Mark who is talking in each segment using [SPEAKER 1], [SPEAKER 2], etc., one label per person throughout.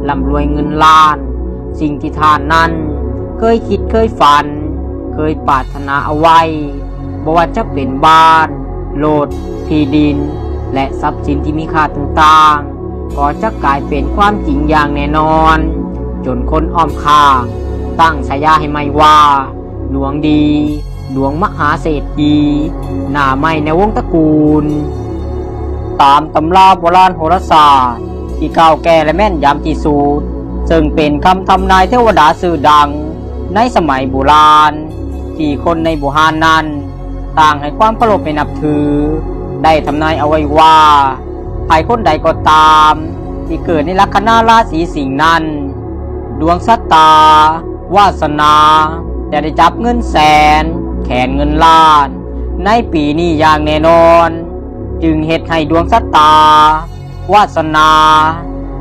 [SPEAKER 1] ร่ำรวยเงินล้านสิ่งที่ท่านนั้นเคยคิดเคยฝันเคยปรารถนาเอาไว้บ่ว่าจะเป็นบ้านรถที่ดินและทรัพย์สินที่มีค่าต่างๆก็จะกลายเป็นความจริงอย่างแน่นอนจนคนอ้อมข้างตั้งฉายาให้ใหม่ว่าดวงดีดวงมหาเศรษฐีหน้าใหม่ในวงตระกูลตามตำราโบราณโหราศาสตร์ที่เก่าแก่และแม่นยำที่สุดซึ่งเป็นคำทำนายเทวดาชื่อดังในสมัยโบราณที่คนในบุหานนั้นต่างให้ความเคารพนับถือได้ทำนายเอาไว้ว่าใครคนใดก็ตามที่เกิดในลัคนาราศีสิงห์นั้นดวงชะตาวาสนาจะได้จับเงินแสนแขนเงินล้านในปีนี้อย่างแน่นอนจึงเหตุให้ดวงชะตาวาสนา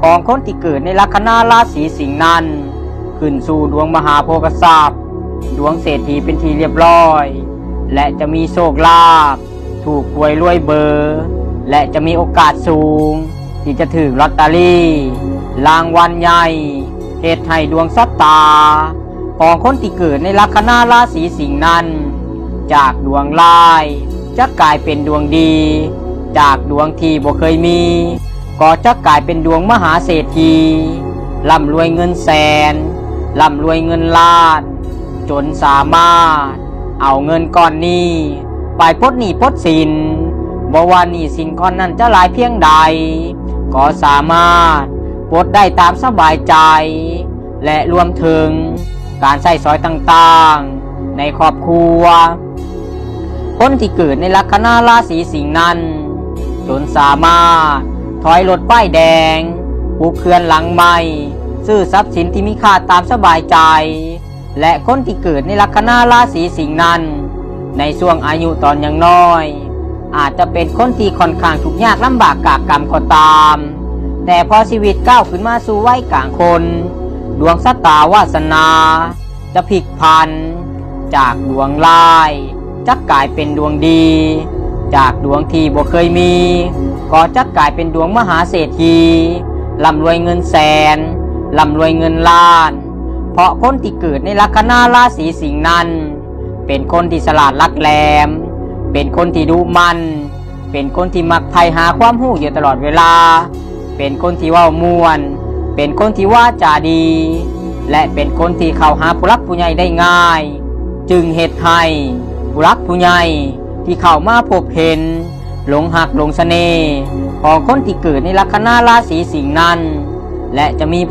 [SPEAKER 1] ของคนที่เกิดในลัคนาราศีสิงห์นั้นขึ้นสู่ดวงมหาโภคทรัพย์ดวงเศรษฐีเป็นที่เรียบร้อยและจะมีโชคลาภถูกหวยรวยเบอร์และจะมีโอกาสสูงที่จะถือลอตเตอรี่รางวัลใหญ่เหตุให้ดวงชะตาของคนที่เกิดในลัคนาราศีสิงห์นั้นจากดวงร้ายจะกลายเป็นดวงดีจากดวงที่บ่เคยมีก็จะกลายเป็นดวงมหาเศรษฐีร่ำรวยเงินแสนร่ำรวยเงินล้านจนสามารถเอาเงินก้อนนี้ไปปลดหนี้ปลดสินบ่ว่าหนี้สินก้อนนั้นจะหลายเพียงใดก็สามารถปลดได้ตามสบายใจและรวมถึงการใช้สอยต่างๆในครอบครัวคนที่เกิดในลัคนาราศีสิงห์นั้นจนสามารถถอยรถป้ายแดงปลูกเขื่อนหลังใหม่ซื้อทรัพย์สินที่มีค่าตามสบายใจและคนที่เกิดในลัคนาราศีสิงห์นั้นในช่วงอายุตอนยังน้อยอาจจะเป็นคนที่ค่อนข้างทุกข์ยากลำบากกากกรรมก็ตามแต่พอชีวิตก้าวขึ้นมาสู่วัยกลางคนดวงชะตาวาสนาจะพลิกผันจากดวงร้ายจะกลายเป็นดวงดีจากดวงที่บ่เคยมีก็จะกลายเป็นดวงมหาเศรษฐีร่ำรวยเงินแสนร่ำรวยเงินล้านเพราะคนที่เกิดในลัคนาราศีสิงห์นั้นเป็นคนที่ฉลาดลักแหลมเป็นคนที่ดุมันเป็นคนที่มักใฝ่หาความรู้อยู่ตลอดเวลาเป็นคนที่เว้าม่วนเป็นคนที่ว่าจาดีและเป็นคนที่เข้าหาผู้หลักผู้ใหญ่ได้ง่ายจึงเหตุให้ผู้หลักผู้ใหญ่ที่เข้ามาพบเห็นหลงหักหลงเสน่ห์ของคนที่เกิดในลัคนาราศีสิงห์นั้นและจะมี